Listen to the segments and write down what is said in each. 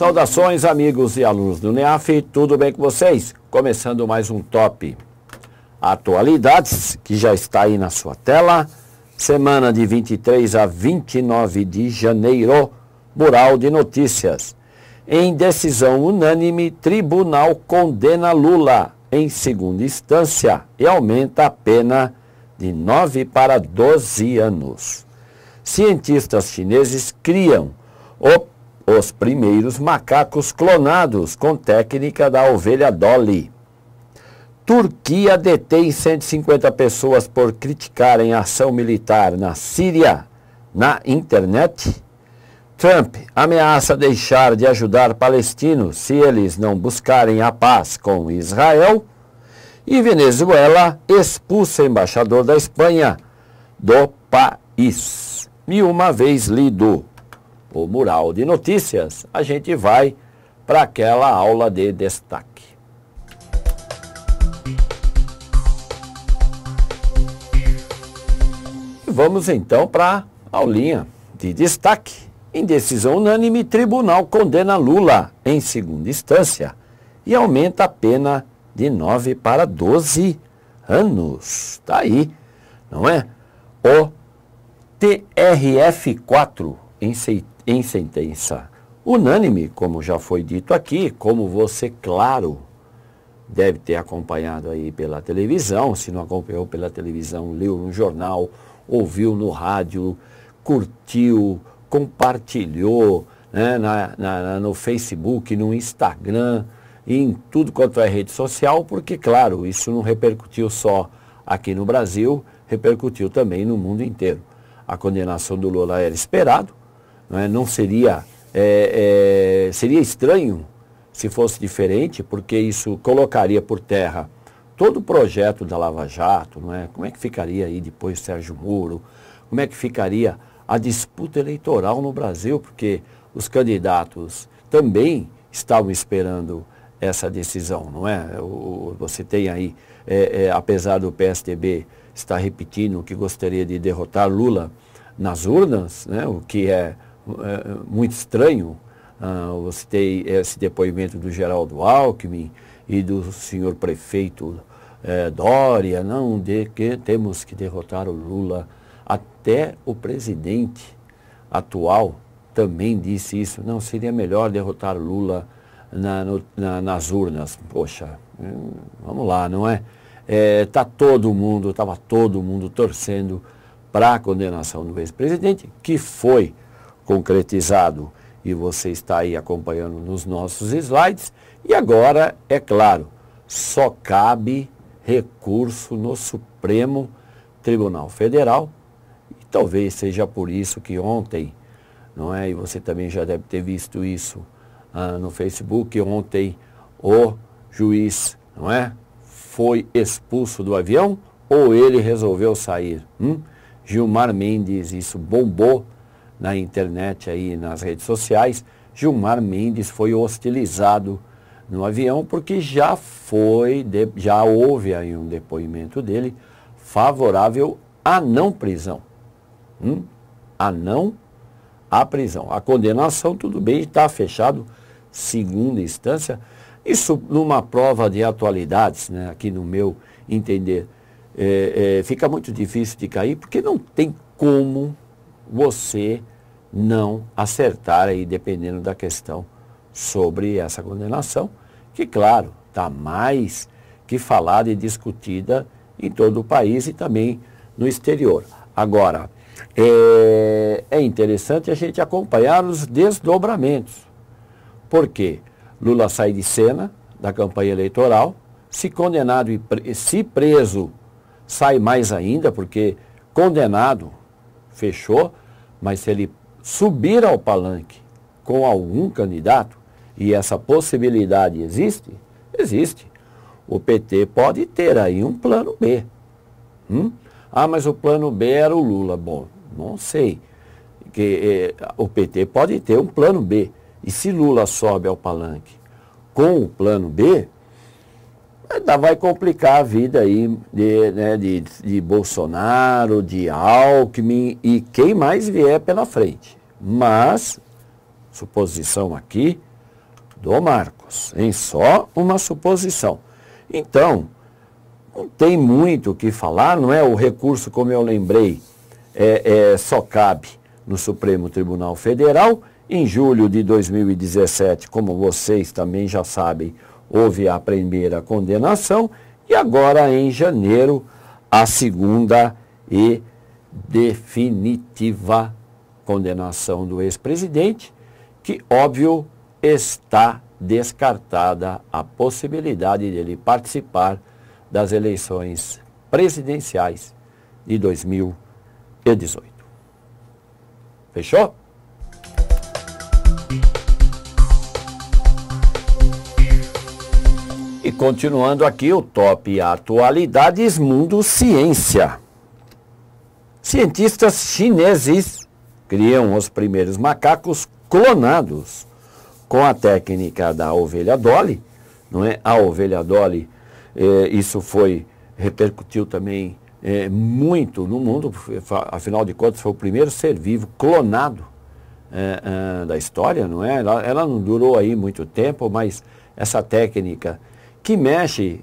Saudações, amigos e alunos do NEAF, tudo bem com vocês? Começando mais um Top Atualidades, que já está aí na sua tela. Semana de 23 a 29 de janeiro, Mural de Notícias. Em decisão unânime, tribunal condena Lula em segunda instância e aumenta a pena de 9 para 12 anos. Cientistas chineses criam os primeiros macacos clonados com técnica da ovelha Dolly. Turquia detém 150 pessoas por criticarem a ação militar na Síria na internet. Trump ameaça deixar de ajudar palestinos se eles não buscarem a paz com Israel. E Venezuela expulsa embaixador da Espanha do país. E uma vez lido o Mural de Notícias, a gente vai para aquela aula de destaque. Vamos então para a aulinha de destaque. Em decisão unânime, tribunal condena Lula em segunda instância e aumenta a pena de 9 para 12 anos. Está aí, não é? O TRF4 em sentença unânime, como já foi dito aqui, como você, claro, deve ter acompanhado aí pela televisão. Se não acompanhou pela televisão, leu no jornal, ouviu no rádio, curtiu, compartilhou, né, no Facebook, no Instagram, em tudo quanto é rede social, porque, claro, isso não repercutiu só aqui no Brasil, repercutiu também no mundo inteiro. A condenação do Lula era esperado, não seria, seria estranho se fosse diferente, porque isso colocaria por terra todo o projeto da Lava Jato, não é? Como é que ficaria aí depois Sérgio Moro? Como é que ficaria a disputa eleitoral no Brasil? Porque os candidatos também estavam esperando essa decisão, não é? Você tem aí, apesar do PSDB estar repetindo que gostaria de derrotar Lula nas urnas, né? O que é muito estranho. Você tem esse depoimento do Geraldo Alckmin e do senhor prefeito Dória, não, de que temos que derrotar o Lula. Até o presidente atual também disse isso. Não, seria melhor derrotar Lula nas urnas. Poxa, vamos lá, não é? Estava todo mundo torcendo para a condenação do ex-presidente, que foi concretizado, e você está aí acompanhando nos nossos slides. E agora, é claro, só cabe recurso no Supremo Tribunal Federal. E talvez seja por isso que ontem, não é? E você também já deve ter visto isso no Facebook, ontem o juiz, não é? Foi expulso do avião ou ele resolveu sair? Gilmar Mendes, isso bombou na internet aí, nas redes sociais. Gilmar Mendes foi hostilizado no avião porque já houve aí um depoimento dele favorável à não prisão. A prisão. A condenação, tudo bem, está fechado, segunda instância. Isso numa prova de atualidades, né, aqui no meu entender, fica muito difícil de cair, porque não tem como você não acertar aí, dependendo da questão sobre essa condenação, que, claro, está mais que falada e discutida em todo o país e também no exterior. Agora, é interessante a gente acompanhar os desdobramentos. Por quê? Lula sai de cena da campanha eleitoral, se condenado e se preso, sai mais ainda, porque condenado, fechou, mas se ele subir ao palanque com algum candidato, e essa possibilidade existe, o PT pode ter aí um plano B. Mas o plano B era o Lula. Bom, não sei. O PT pode ter um plano B. E se Lula sobe ao palanque com o plano B, vai complicar a vida aí de Bolsonaro, de Alckmin e quem mais vier pela frente. Mas, suposição aqui, do Marcos, em só uma suposição. Então, não tem muito o que falar, não é? O recurso, como eu lembrei, só cabe no Supremo Tribunal Federal. Em julho de 2017, como vocês também já sabem, houve a primeira condenação e agora em janeiro a segunda e definitiva condenação do ex-presidente, que, óbvio, está descartada a possibilidade dele participar das eleições presidenciais de 2018. Fechou? E continuando aqui o top Atualidades Mundo Ciência. Cientistas chineses criam os primeiros macacos clonados com a técnica da ovelha Dolly, não é? A ovelha Dolly, isso repercutiu também muito no mundo, afinal de contas foi o primeiro ser vivo clonado da história, não é? Ela não durou aí muito tempo, mas essa técnica que mexe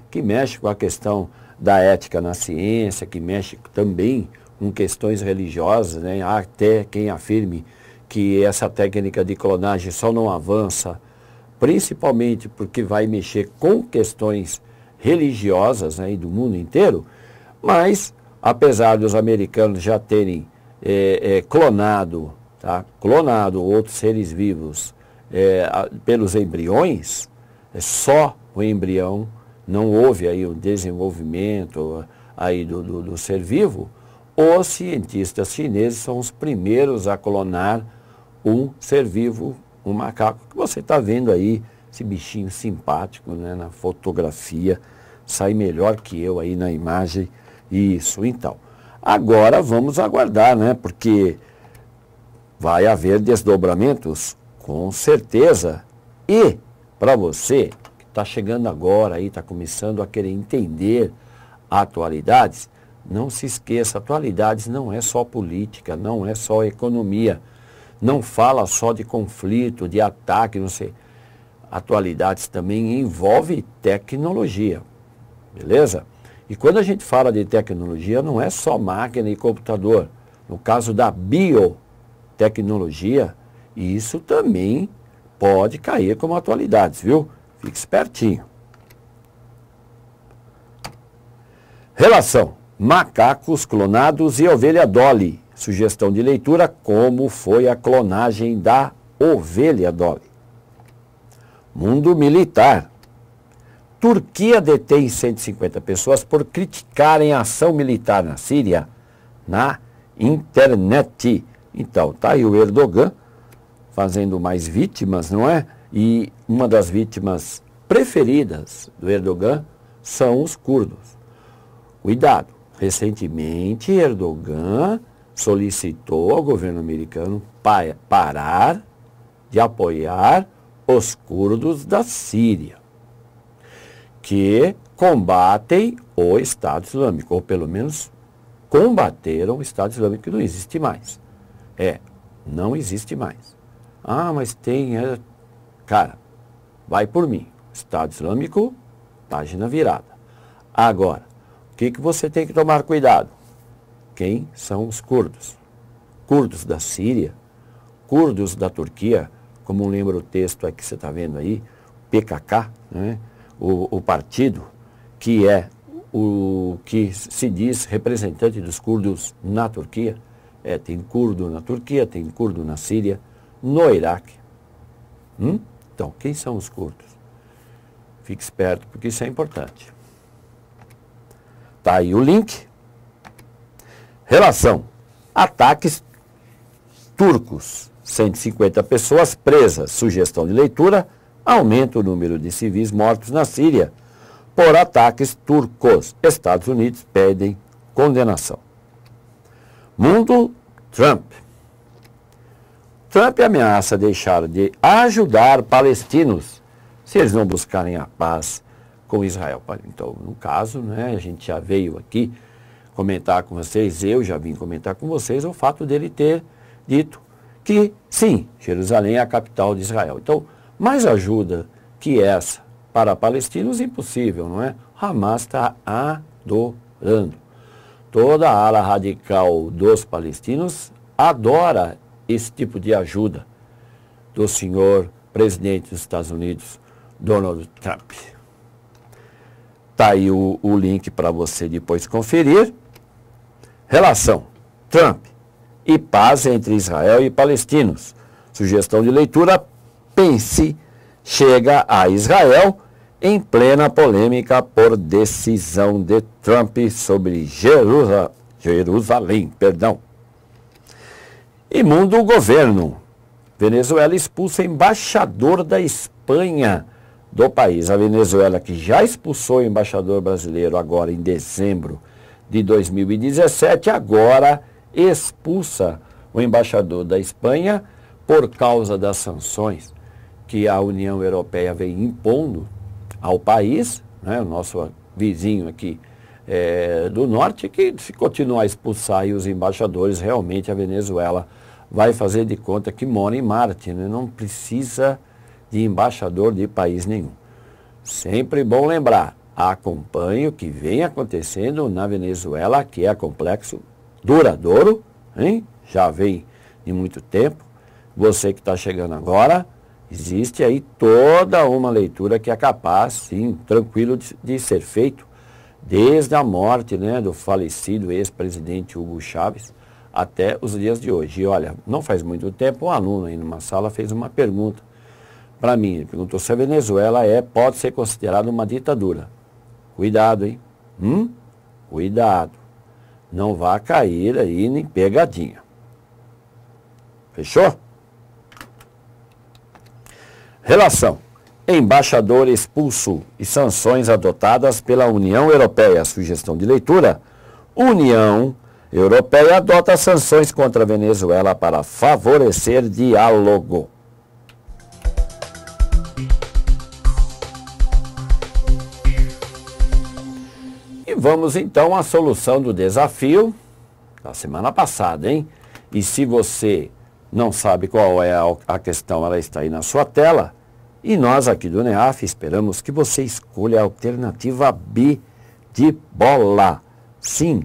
com a questão da ética na ciência, que mexe também com questões religiosas, né? Há até quem afirme que essa técnica de clonagem só não avança, principalmente porque vai mexer com questões religiosas, né, do mundo inteiro, mas apesar dos americanos já terem clonado outros seres vivos pelos embriões, só o embrião, não houve aí o desenvolvimento aí do ser vivo. Os cientistas chineses são os primeiros a clonar um ser vivo, um macaco, que você está vendo aí, esse bichinho simpático, né, na fotografia, sai melhor que eu aí na imagem, isso, então. Agora vamos aguardar, né, porque vai haver desdobramentos, com certeza, e para você que está chegando agora aí, está começando a querer entender atualidades, não se esqueça, atualidades não é só política, não é só economia, não fala só de conflito, de ataque, não sei. Atualidades também envolve tecnologia, beleza? E quando a gente fala de tecnologia, não é só máquina e computador. No caso da biotecnologia, isso também pode cair como atualidades, viu? Fique espertinho. Relação: macacos clonados e ovelha Dolly. Sugestão de leitura: como foi a clonagem da ovelha Dolly. Mundo militar. Turquia detém 150 pessoas por criticarem a ação militar na Síria na internet. Então, tá aí o Erdogan fazendo mais vítimas, não é? E uma das vítimas preferidas do Erdogan são os curdos. Cuidado, recentemente Erdogan solicitou ao governo americano parar de apoiar os curdos da Síria, que combatem o Estado Islâmico, ou pelo menos combateram o Estado Islâmico, que não existe mais. Não existe mais. Ah, mas tem... Cara, vai por mim. Estado Islâmico, página virada. Agora, o que você tem que tomar cuidado? Quem são os curdos? Curdos da Síria, curdos da Turquia, como lembra o texto aqui que você está vendo aí, PKK, né? O partido que é o que se diz representante dos curdos na Turquia. Tem curdo na Turquia, tem curdo na Síria, no Iraque. Então, quem são os curdos? Fique esperto, porque isso é importante. Tá aí o link. Relação: ataques turcos. 150 pessoas presas. Sugestão de leitura: aumenta o número de civis mortos na Síria por ataques turcos. Estados Unidos pedem condenação. Mundo Trump. Trump ameaça deixar de ajudar palestinos se eles não buscarem a paz com Israel. Então, no caso, né, a gente já veio aqui comentar com vocês, eu já vim comentar com vocês o fato dele ter dito que, sim, Jerusalém é a capital de Israel. Então, Mais ajuda que essa para palestinos, impossível, não é? Hamas está adorando. Toda a ala radical dos palestinos adora esse tipo de ajuda do senhor presidente dos Estados Unidos, Donald Trump. Está aí o link para você depois conferir. Relação Trump e paz entre Israel e palestinos. Sugestão de leitura: Pence chega a Israel em plena polêmica por decisão de Trump sobre Jerusalém. E mundo governo. Venezuela expulsa embaixador da Espanha do país. A Venezuela, que já expulsou o embaixador brasileiro agora em dezembro de 2017, agora expulsa o embaixador da Espanha por causa das sanções que a União Europeia vem impondo ao país, né, o nosso vizinho aqui do norte, que se continuar a expulsar aí os embaixadores, realmente a Venezuela vai fazer de conta que mora em Marte, né? Não precisa de embaixador de país nenhum. Sempre bom lembrar, acompanhe o que vem acontecendo na Venezuela, que é complexo, duradouro, hein? Já vem de muito tempo. Você que está chegando agora, existe aí toda uma leitura que é capaz, sim, tranquilo de ser feito, desde a morte, né, do falecido ex-presidente Hugo Chávez até os dias de hoje. E olha, não faz muito tempo, um aluno aí numa sala fez uma pergunta para mim. Ele perguntou se a Venezuela pode ser considerada uma ditadura. Cuidado, hein? Cuidado. Não vá cair aí em pegadinha. Fechou? Relação. Embaixador expulso e sanções adotadas pela União Europeia. Sugestão de leitura: União Europeia adota sanções contra a Venezuela para favorecer diálogo. E vamos então à solução do desafio da semana passada, hein? E se você não sabe qual é a questão, ela está aí na sua tela. E nós aqui do NEAF esperamos que você escolha a alternativa B de bola. Sim,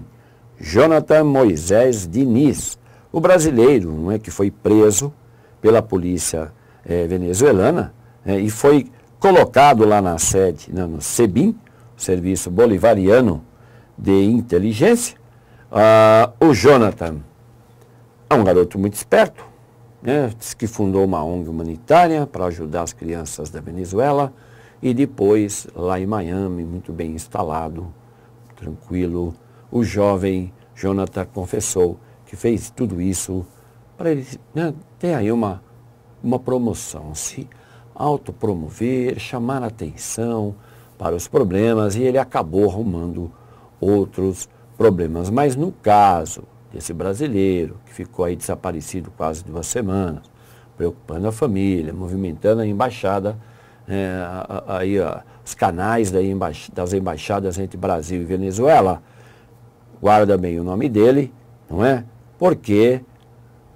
Jonathan Moisés Diniz, o brasileiro, não é, que foi preso pela polícia venezuelana e foi colocado lá na sede, no SEBIN, Serviço Bolivariano de Inteligência. O Jonathan é um garoto muito esperto, né? Diz que fundou uma ONG humanitária para ajudar as crianças da Venezuela e depois, lá em Miami, muito bem instalado, tranquilo, o jovem Jonathan confessou que fez tudo isso para ele, né, ter aí uma promoção, se autopromover, chamar a atenção para os problemas, e ele acabou arrumando outros problemas. Mas no caso desse brasileiro, que ficou aí desaparecido quase 2 semanas, preocupando a família, movimentando a embaixada, os canais das embaixadas entre Brasil e Venezuela, guarda bem o nome dele, não é? Porque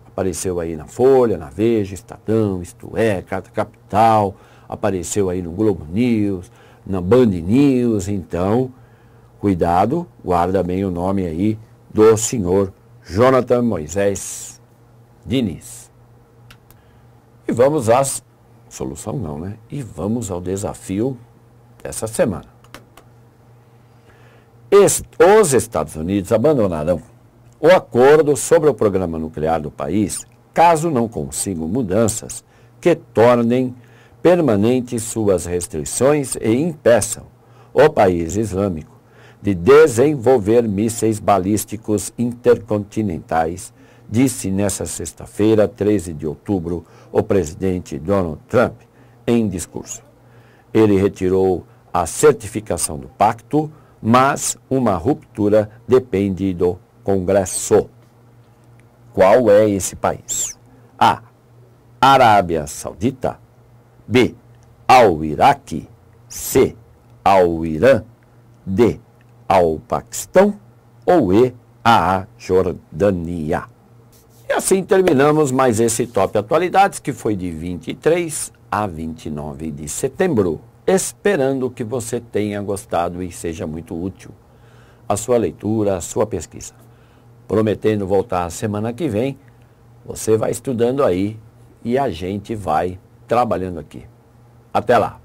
apareceu aí na Folha, na Veja, Estadão, Isto É, Carta Capital, apareceu aí no Globo News, na Band News. Então, cuidado, guarda bem o nome aí do senhor Jonathan Moisés Diniz. E vamos solução não, né? E vamos ao desafio dessa semana. Os Estados Unidos abandonarão o acordo sobre o programa nuclear do país caso não consigam mudanças que tornem permanentes suas restrições e impeçam o país islâmico de desenvolver mísseis balísticos intercontinentais, disse nesta sexta-feira, 13 de outubro, o presidente Donald Trump em discurso. Ele retirou a certificação do pacto, mas uma ruptura depende do Congresso. Qual é esse país? A. Arábia Saudita. B. Ao Iraque. C. Ao Irã. D. Ao Paquistão. Ou E. A Jordânia. E assim terminamos mais esse Top Atualidades, que foi de 23 a 29 de setembro. Esperando que você tenha gostado e seja muito útil a sua leitura, a sua pesquisa. Prometendo voltar a semana que vem, você vai estudando aí e a gente vai trabalhando aqui. Até lá!